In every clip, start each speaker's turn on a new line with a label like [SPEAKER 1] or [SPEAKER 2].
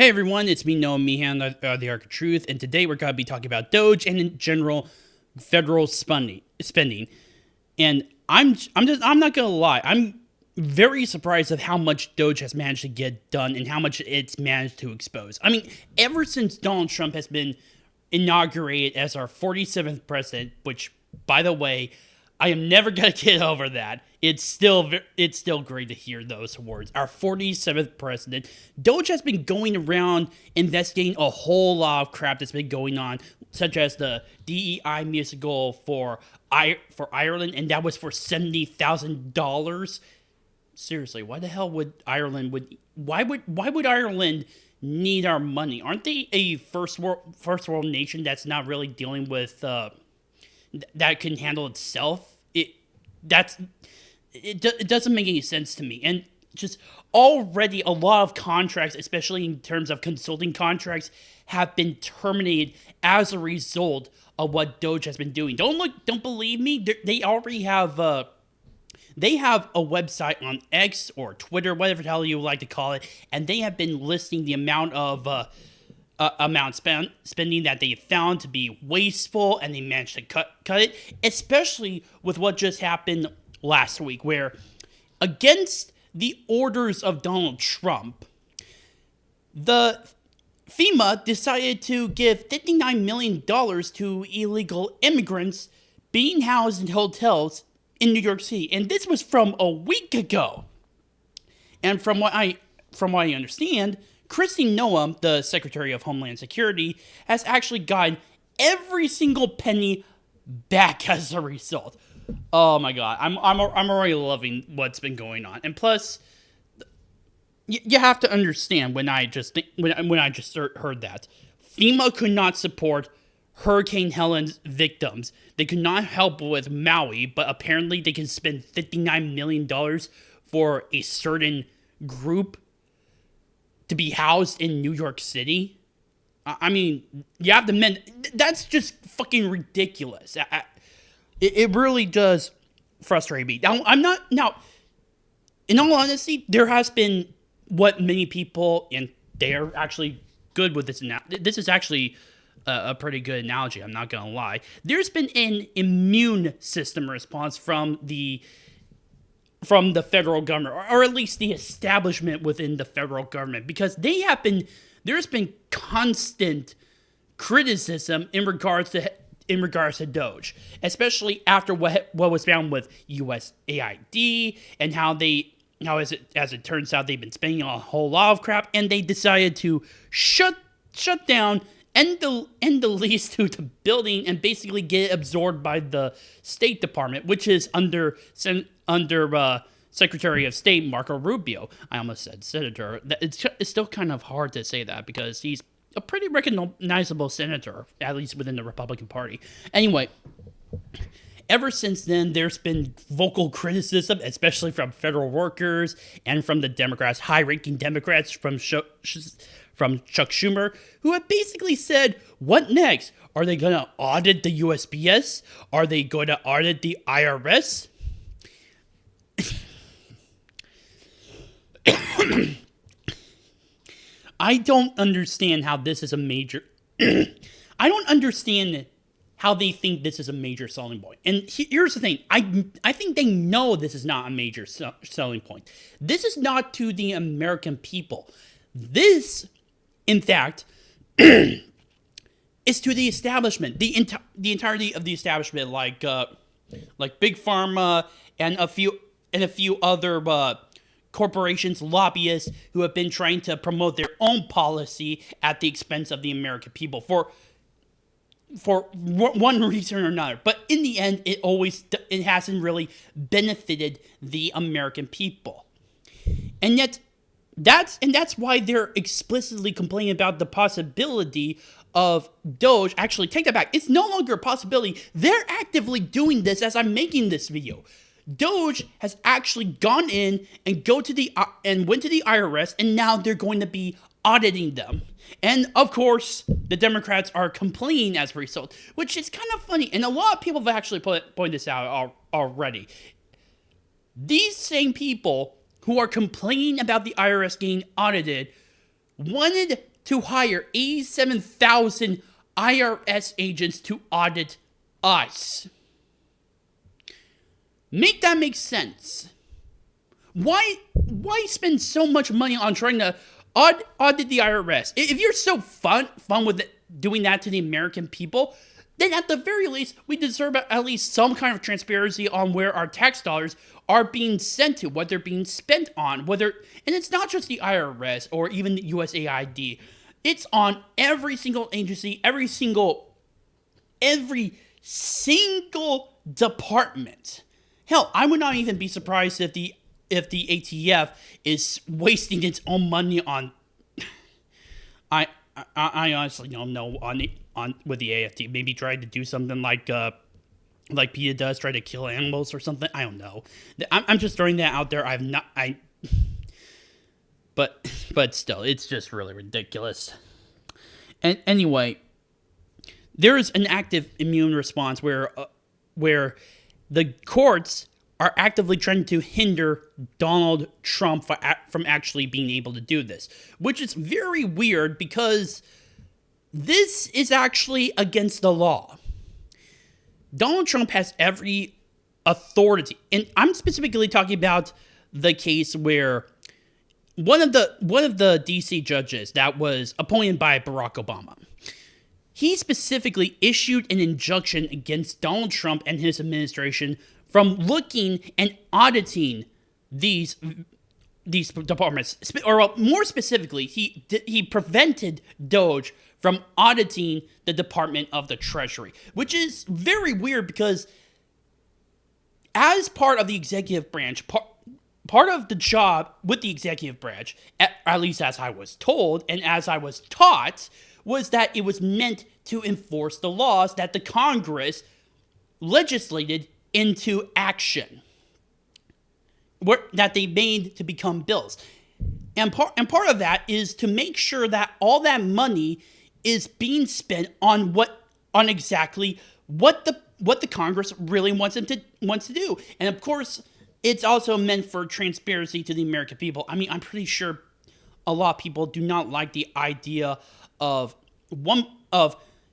[SPEAKER 1] Hey everyone, it's me Noah Meehan, the Arc of Truth, and today we're going to be talking about DOGE and in general federal spending. And I'm not gonna lie, I'm very surprised of how much DOGE has managed to get done and how much it's managed to expose. I mean, ever since Donald Trump has been inaugurated as our 47th president, which, by the way, I am never gonna get over that. It's still great to hear those words. Our 47th president. DOGE has been going around investigating a whole lot of crap that's been going on, such as the DEI musical for Ireland, and that was for $70,000. Seriously, why the hell would Ireland why would Ireland need our money? Aren't they a first world nation that's not really dealing with that can handle itself? It doesn't make any sense to me. And just already a lot of contracts, especially in terms of consulting contracts, have been terminated as a result of what DOGE has been doing. Don't believe me? They already have a website on X or Twitter, whatever the hell you like to call it, and they have been listing the amount of spending that they found to be wasteful, and they managed to cut it, especially with what just happened last week, where against the orders of Donald Trump, the FEMA decided to give $59 million to illegal immigrants being housed in hotels in New York City. And this was from a week ago. And from what I understand, Kristi Noem, the Secretary of Homeland Security, has actually gotten every single penny back as a result. Oh my god, I'm already loving what's been going on. And plus, you have to understand when I just heard that FEMA could not support Hurricane Helen's victims. They could not help with Maui, but apparently they can spend $59 million for a certain group to be housed in New York City. I mean, you have to admit, that's just fucking ridiculous. It really does frustrate me. Now, in all honesty, there has been what many people, and they are actually good with this. This is actually a pretty good analogy, I'm not going to lie. There's been an immune system response from the federal government, or at least the establishment within the federal government, because there's been constant criticism in regards to DOGE, especially after what was found with USAID and how as it turns out they've been spending a whole lot of crap, and they decided to shut down, end the lease to the building, and basically get absorbed by the State Department, which is under Secretary of State Marco Rubio. I almost said senator. It's still kind of hard to say that because he's a pretty recognizable senator, at least within the Republican Party. Anyway, ever since then, there's been vocal criticism, especially from federal workers and from the Democrats, high-ranking Democrats, from Chuck Schumer, who have basically said, what next? Are they going to audit the USPS? Are they going to audit the IRS? I don't understand how this is a major... I don't understand how they think this is a major selling point. And here's the thing. I think they know this is not a major selling point. This is not to the American people. This, in fact, is to the establishment. The entirety of the establishment, like Big Pharma and a few other corporations, lobbyists who have been trying to promote their own policy at the expense of the American people for one reason or another. But in the end, it hasn't really benefited the American people. And yet, that's why they're explicitly complaining about the possibility of DOGE. Actually, take that back. It's no longer a possibility. They're actively doing this as I'm making this video. DOGE has actually gone in and went to the IRS, and now they're going to be auditing them. And of course, the Democrats are complaining as a result, which is kind of funny. And a lot of people have actually pointed this out already. These same people who are complaining about the IRS getting audited wanted to hire 87,000 IRS agents to audit us. Make that make sense. Why spend so much money on trying to audit the IRS? If you're so fun with doing that to the American people, then at the very least, we deserve at least some kind of transparency on where our tax dollars are being sent to, what they're being spent on, and it's not just the IRS or even the USAID. It's on every single agency, every single department. Hell, I would not even be surprised if the ATF is wasting its own money on. I honestly don't know on with the AFT. Maybe try to do something like PETA does, try to kill animals or something. I don't know. I'm just throwing that out there. But still, it's just really ridiculous. And anyway, there is an active immune response where the courts are actively trying to hinder Donald Trump from actually being able to do this, which is very weird because this is actually against the law. Donald Trump has every authority, and I'm specifically talking about the case where one of the DC judges that was appointed by Barack Obama, he specifically issued an injunction against Donald Trump and his administration from looking and auditing these departments, or more specifically, he prevented DOGE from auditing the Department of the Treasury, which is very weird because as part of the executive branch, part of the job with the executive branch, at least as I was told and as I was taught, was that it was meant to enforce the laws that the Congress legislated into action, that they made to become bills. And part of that is to make sure that all that money is being spent on exactly what the Congress really wants to do. And of course, it's also meant for transparency to the American people. I mean, I'm pretty sure a lot of people do not like the idea of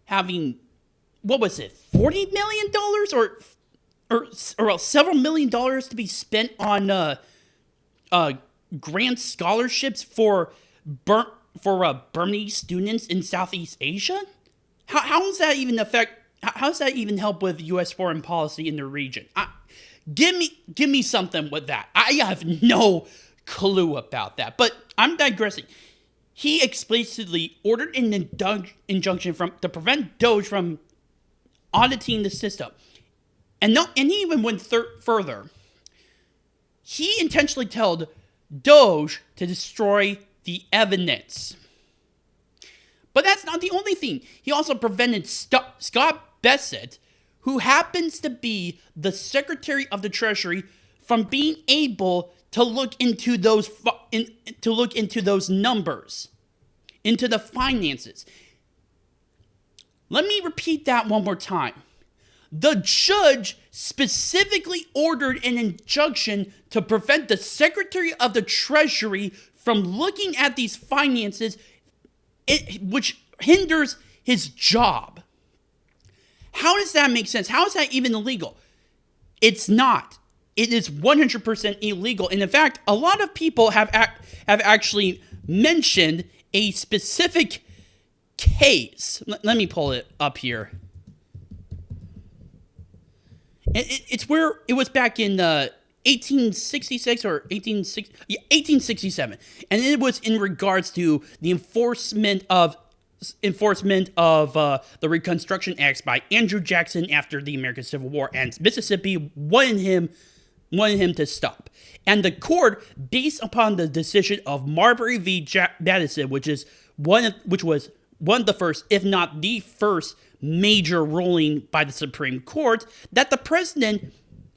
[SPEAKER 1] having, what was it, $40 million or several $1 million to be spent on grant scholarships for Burmese students in Southeast Asia? How does that even how does that even help with U.S. foreign policy in the region? Give me something with that. I have no clue about that, but I'm digressing. He explicitly ordered an injunction to prevent DOGE from auditing the system. And he even went further. He intentionally told DOGE to destroy the evidence. But that's not the only thing. He also prevented Scott Bessent, who happens to be the Secretary of the Treasury, from being able to look into those numbers, into the finances. Let me repeat that one more time. The judge specifically ordered an injunction to prevent the Secretary of the Treasury from looking at these finances, which hinders his job. How does that make sense? How is that even illegal? It's not. It is 100% illegal. And in fact, a lot of people have actually mentioned a specific case. Let me pull it up here. It's where it was back in 1866 or 1867, and it was in regards to the enforcement of the Reconstruction Acts by Andrew Jackson after the American Civil War, and Mississippi wanted him to stop. And the court, based upon the decision of Marbury v. Madison, which was one of the first, if not the first, major ruling by the Supreme Court, that the president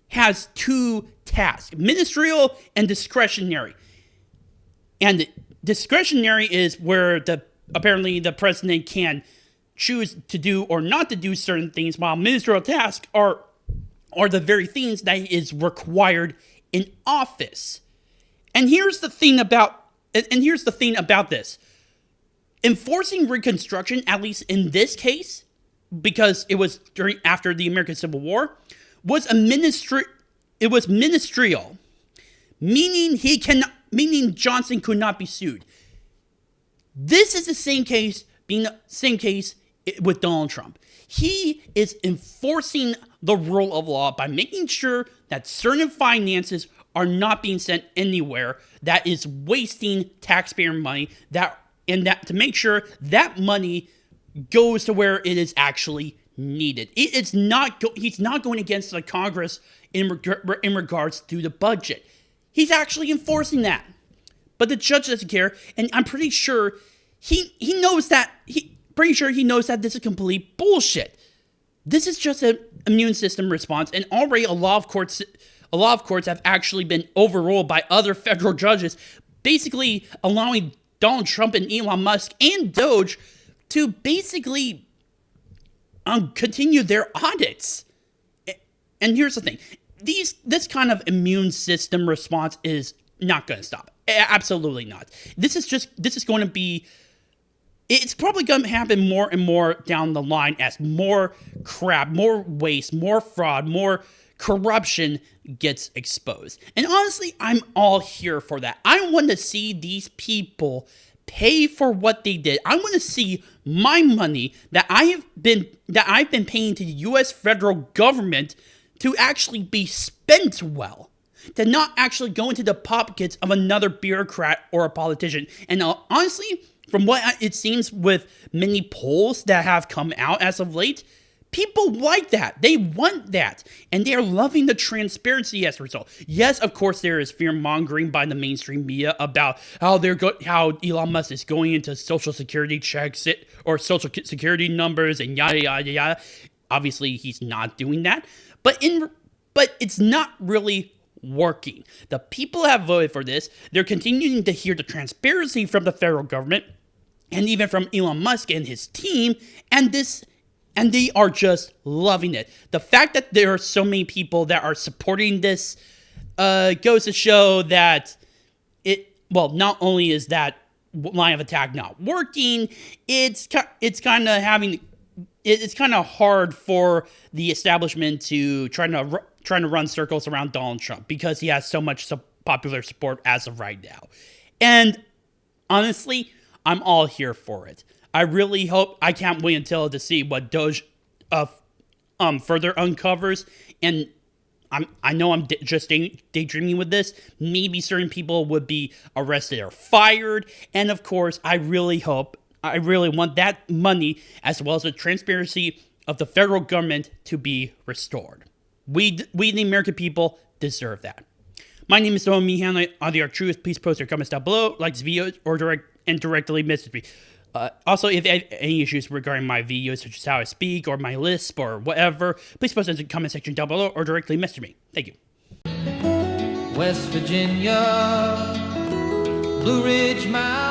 [SPEAKER 1] has two tasks: ministerial and discretionary. And discretionary is where apparently the president can choose to do or not to do certain things, while ministerial tasks are the very things that is required in office. And here's the thing about this. enforcing Reconstruction, at least in this case, because it was after the American Civil War, was ministerial, meaning Johnson could not be sued. This is the same case with Donald Trump. He is enforcing the rule of law by making sure that certain finances are not being sent anywhere that is wasting taxpayer money, to make sure that money goes to where it is actually needed. He's not going against the Congress in regards to the budget. He's actually enforcing that. But the judge doesn't care, and I'm pretty sure he knows that. Pretty sure he knows that this is complete bullshit. This is just an immune system response, and already a lot of courts have actually been overruled by other federal judges, basically allowing Donald Trump and Elon Musk and DOGE to basically continue their audits. And here's the thing. This kind of immune system response is not going to stop. Absolutely not. It's probably going to happen more and more down the line as more crap, more waste, more fraud, more corruption gets exposed. And honestly, I'm all here for that. I want to see these people pay for what they did. I want to see my money that I've been paying to the US federal government to actually be spent well, to not actually go into the pockets of another bureaucrat or a politician. And honestly, from what it seems with many polls that have come out as of late, people like that. They want that. And they are loving the transparency as a result. Yes, of course, there is fear-mongering by the mainstream media about how Elon Musk is going into social security checks or social security numbers and yada, yada, yada. Obviously, he's not doing that. But it's not really working. The people have voted for this. They're continuing to hear the transparency from the federal government and even from Elon Musk and his team, and they are just loving it. The fact that there are so many people that are supporting this goes to show that not only is that line of attack not working, it's kind of hard for the establishment to trying to run circles around Donald Trump because he has so much popular support as of right now. And honestly, I'm all here for it. I really hope, I can't wait to see what DOGE further uncovers. And I know I'm just daydreaming with this. Maybe certain people would be arrested or fired. And of course, I really want that money as well as the transparency of the federal government to be restored. We the American people deserve that. My name is Noah Meehan on the Art Truth. Please post your comments down below, like this video, or directly message me. Also, if you have any issues regarding my videos, such as how I speak, or my lisp, or whatever, please post it in the comment section down below, or directly message me. Thank you.
[SPEAKER 2] West Virginia, Blue Ridge Mountain.